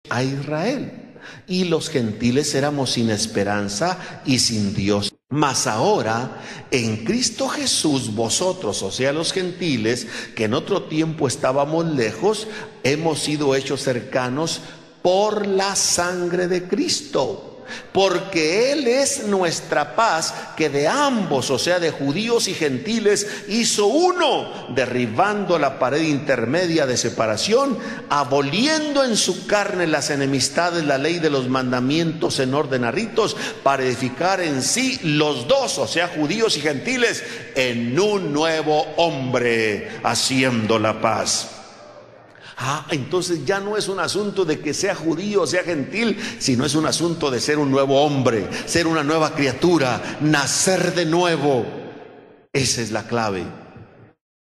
a Israel, y los gentiles éramos sin esperanza y sin Dios. Mas ahora, en Cristo Jesús, vosotros, o sea, los gentiles, que en otro tiempo estábamos lejos, hemos sido hechos cercanos por la sangre de Cristo. Porque Él es nuestra paz, que de ambos, o sea, de judíos y gentiles, hizo uno, derribando la pared intermedia de separación, aboliendo en su carne las enemistades, la ley de los mandamientos en orden a ritos, para edificar en sí los dos, o sea, judíos y gentiles, en un nuevo hombre, haciendo la paz. Entonces ya no es un asunto de que sea judío o sea gentil, sino es un asunto de ser un nuevo hombre, ser una nueva criatura, nacer de nuevo. Esa es la clave.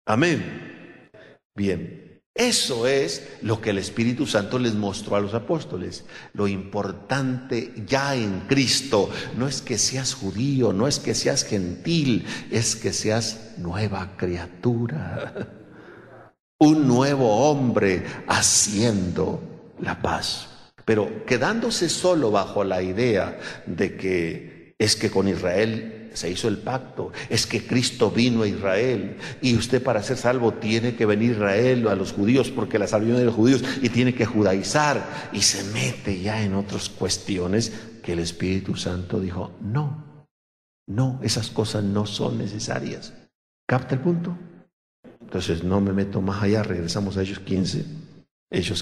Amén. Bien, eso es lo que el Espíritu Santo les mostró a los apóstoles. Lo importante ya en Cristo no es que seas judío, no es que seas gentil, es que seas nueva criatura. Un nuevo hombre haciendo la paz. Pero quedándose solo bajo la idea de que es que con Israel se hizo el pacto, es que Cristo vino a Israel y usted para ser salvo tiene que venir a Israel, a los judíos, porque la salvación de los judíos, y tiene que judaizar, y se mete ya en otras cuestiones que el Espíritu Santo dijo, no, esas cosas no son necesarias. ¿Capta el punto? Entonces no me meto más allá, regresamos a Hechos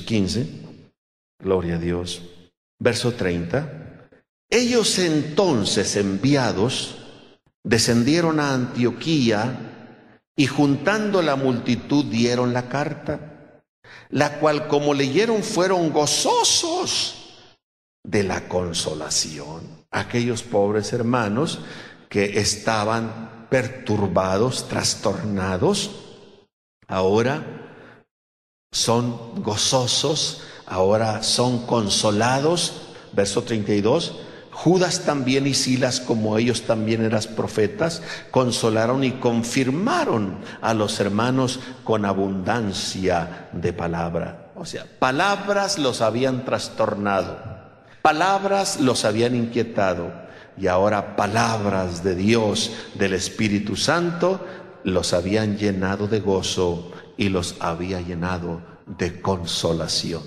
15, gloria a Dios, verso 30. Ellos entonces enviados descendieron a Antioquía y juntando la multitud dieron la carta, la cual como leyeron fueron gozosos de la consolación. Aquellos pobres hermanos que estaban perturbados, trastornados, ahora son gozosos, ahora son consolados. Verso 32, Judas también y Silas, como ellos también eran profetas, consolaron y confirmaron a los hermanos con abundancia de palabra. O sea, palabras los habían trastornado, palabras los habían inquietado, y ahora palabras de Dios, del Espíritu Santo, los habían llenado de gozo y los había llenado de consolación.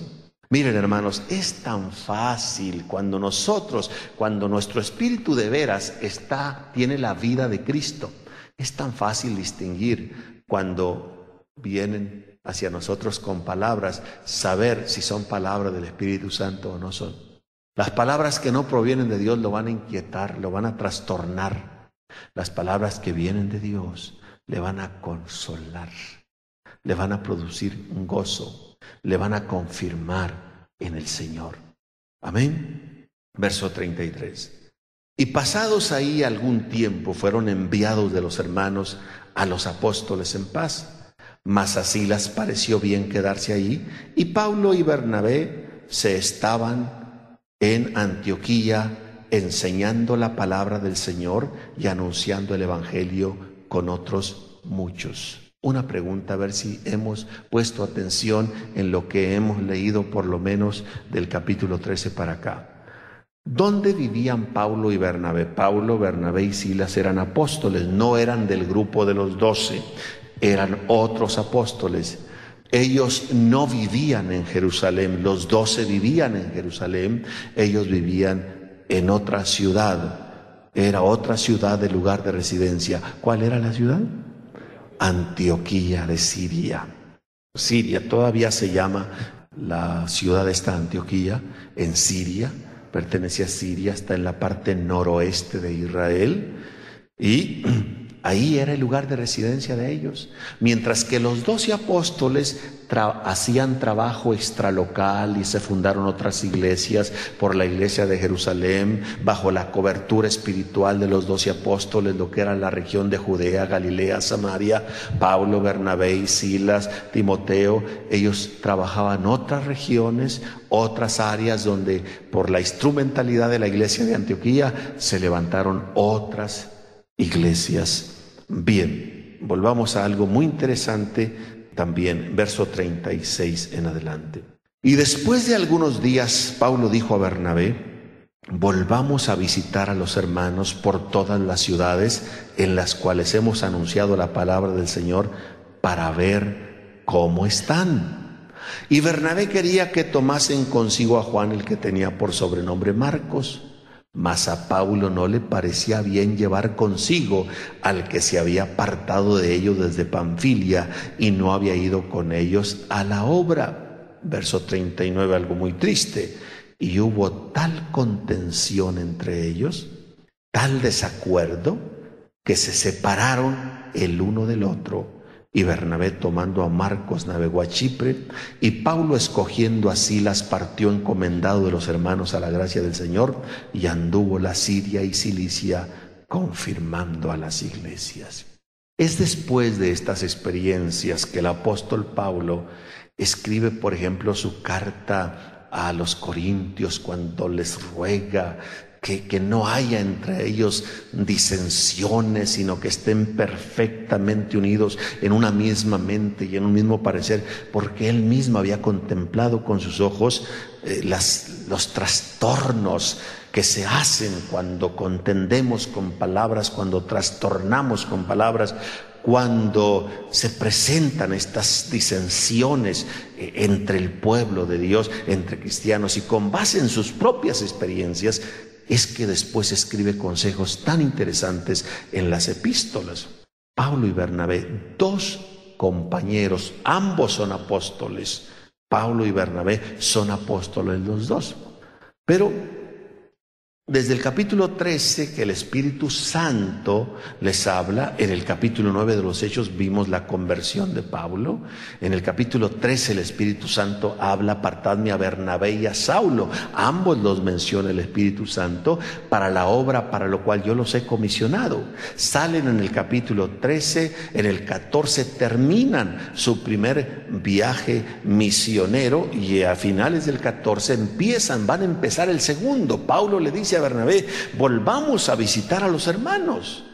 Miren, hermanos, es tan fácil cuando nuestro espíritu de veras tiene la vida de Cristo, es tan fácil distinguir cuando vienen hacia nosotros con palabras, saber si son palabras del Espíritu Santo o no son. Las palabras que no provienen de Dios lo van a inquietar, lo van a trastornar. Las palabras que vienen de Dios le van a consolar, le van a producir un gozo, le van a confirmar en el Señor. Amén. Verso 33. Y pasados ahí algún tiempo fueron enviados de los hermanos a los apóstoles en paz, mas a Silas pareció bien quedarse ahí, y Pablo y Bernabé se estaban en Antioquía enseñando la palabra del Señor y anunciando el evangelio con otros muchos. Una pregunta, a ver si hemos puesto atención en lo que hemos leído por lo menos del capítulo 13 para acá. ¿Dónde vivían Pablo y Bernabé? Pablo, Bernabé y Silas eran apóstoles, no eran del grupo de los 12, eran otros apóstoles. Ellos no vivían en Jerusalén, los 12 vivían en Jerusalén, ellos vivían en otra ciudad, era otra ciudad de lugar de residencia. ¿Cuál era la ciudad? Antioquía de Siria. Siria todavía se llama la ciudad de esta Antioquía, en Siria, pertenece a Siria, está en la parte noroeste de Israel, y ahí era el lugar de residencia de ellos. Mientras que los 12 apóstoles hacían trabajo extralocal y se fundaron otras iglesias por la iglesia de Jerusalén, bajo la cobertura espiritual de los 12 apóstoles, lo que era la región de Judea, Galilea, Samaria. Pablo, Bernabé y Silas, Timoteo, ellos trabajaban otras regiones, otras áreas donde por la instrumentalidad de la iglesia de Antioquía se levantaron otras iglesias. Bien, volvamos a algo muy interesante también, verso 36 en adelante. Y después de algunos días, Pablo dijo a Bernabé: volvamos a visitar a los hermanos por todas las ciudades en las cuales hemos anunciado la palabra del Señor, para ver cómo están. Y Bernabé quería que tomasen consigo a Juan, el que tenía por sobrenombre Marcos. Mas a Pablo no le parecía bien llevar consigo al que se había apartado de ellos desde Panfilia y no había ido con ellos a la obra. Verso 39, algo muy triste. Y hubo tal contención entre ellos, tal desacuerdo, que se separaron el uno del otro. Y Bernabé, tomando a Marcos, navegó a Chipre, y Pablo, escogiendo a Silas, partió encomendado de los hermanos a la gracia del Señor, y anduvo la Siria y Cilicia, confirmando a las iglesias. Es después de estas experiencias que el apóstol Pablo escribe, por ejemplo, su carta a los Corintios, cuando les ruega que no haya entre ellos disensiones, sino que estén perfectamente unidos en una misma mente y en un mismo parecer, porque él mismo había contemplado con sus ojos los trastornos que se hacen cuando contendemos con palabras, cuando trastornamos con palabras, cuando se presentan estas disensiones entre el pueblo de Dios, entre cristianos, y con base en sus propias experiencias, es que después escribe consejos tan interesantes en las epístolas. Pablo y Bernabé, dos compañeros, ambos son apóstoles. Pablo y Bernabé son apóstoles los dos. Pero desde el capítulo 13, que el Espíritu Santo les habla, en el capítulo 9 de los Hechos vimos la conversión de Pablo. En el capítulo 13 el Espíritu Santo habla: apartadme a Bernabé y a Saulo. Ambos los menciona el Espíritu Santo para la obra para lo cual yo los he comisionado. Salen en el capítulo 13, en el 14 terminan su primer viaje misionero, y a finales del 14 van a empezar el segundo. Pablo le dice a Bernabé: volvamos a visitar a los hermanos,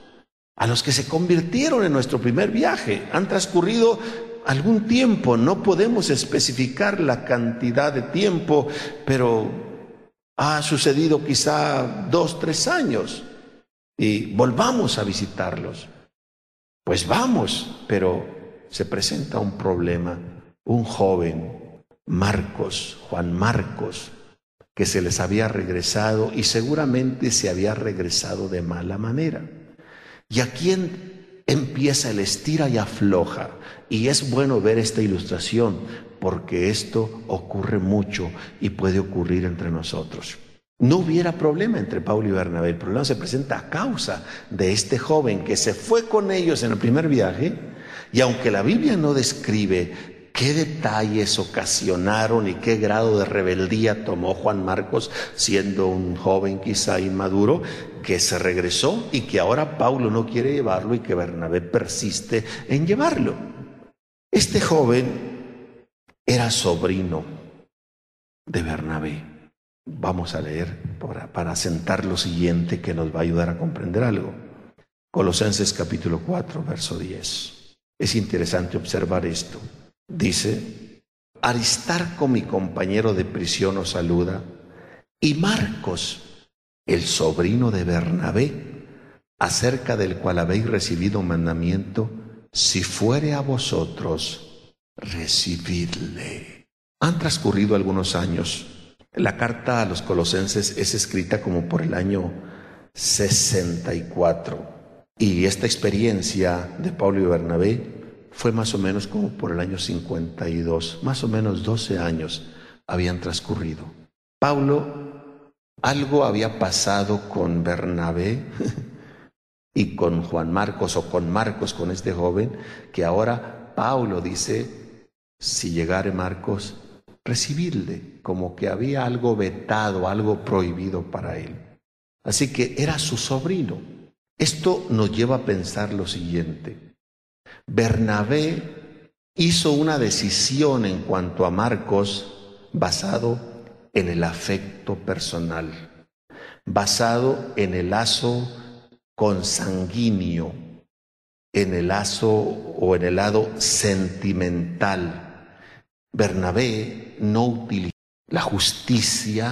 a los que se convirtieron en nuestro primer viaje. Han transcurrido algún tiempo, no podemos especificar la cantidad de tiempo, pero ha sucedido quizá 2, 3 años, y volvamos a visitarlos. Pues vamos, pero se presenta un problema. Un joven, Marcos, Juan Marcos, que se les había regresado, y seguramente se había regresado de mala manera. Y aquí empieza el estira y afloja. Y es bueno ver esta ilustración, porque esto ocurre mucho y puede ocurrir entre nosotros. No hubiera problema entre Pablo y Bernabé. El problema se presenta a causa de este joven que se fue con ellos en el primer viaje, y aunque la Biblia no describe qué detalles ocasionaron y qué grado de rebeldía tomó Juan Marcos, siendo un joven quizá inmaduro, que se regresó y que ahora Pablo no quiere llevarlo y que Bernabé persiste en llevarlo. Este joven era sobrino de Bernabé. Vamos a leer para asentar lo siguiente, que nos va a ayudar a comprender algo. Colosenses capítulo 4, verso 10. Es interesante observar esto. Dice: Aristarco, mi compañero de prisión, os saluda, y Marcos, el sobrino de Bernabé, acerca del cual habéis recibido mandamiento, si fuere a vosotros, recibidle. Han transcurrido algunos años. La carta a los Colosenses es escrita como por el año 64, y esta experiencia de Pablo y Bernabé fue más o menos como por el año 52, más o menos 12 años habían transcurrido. Pablo, algo había pasado con Bernabé y con Juan Marcos, o con Marcos, con este joven, que ahora Pablo dice: si llegare Marcos, recibidle, como que había algo vetado, algo prohibido para él. Así que era su sobrino. Esto nos lleva a pensar lo siguiente: Bernabé hizo una decisión en cuanto a Marcos basado en el afecto personal, basado en el lazo consanguíneo, en el lazo o en el lado sentimental. Bernabé no utilizó la justicia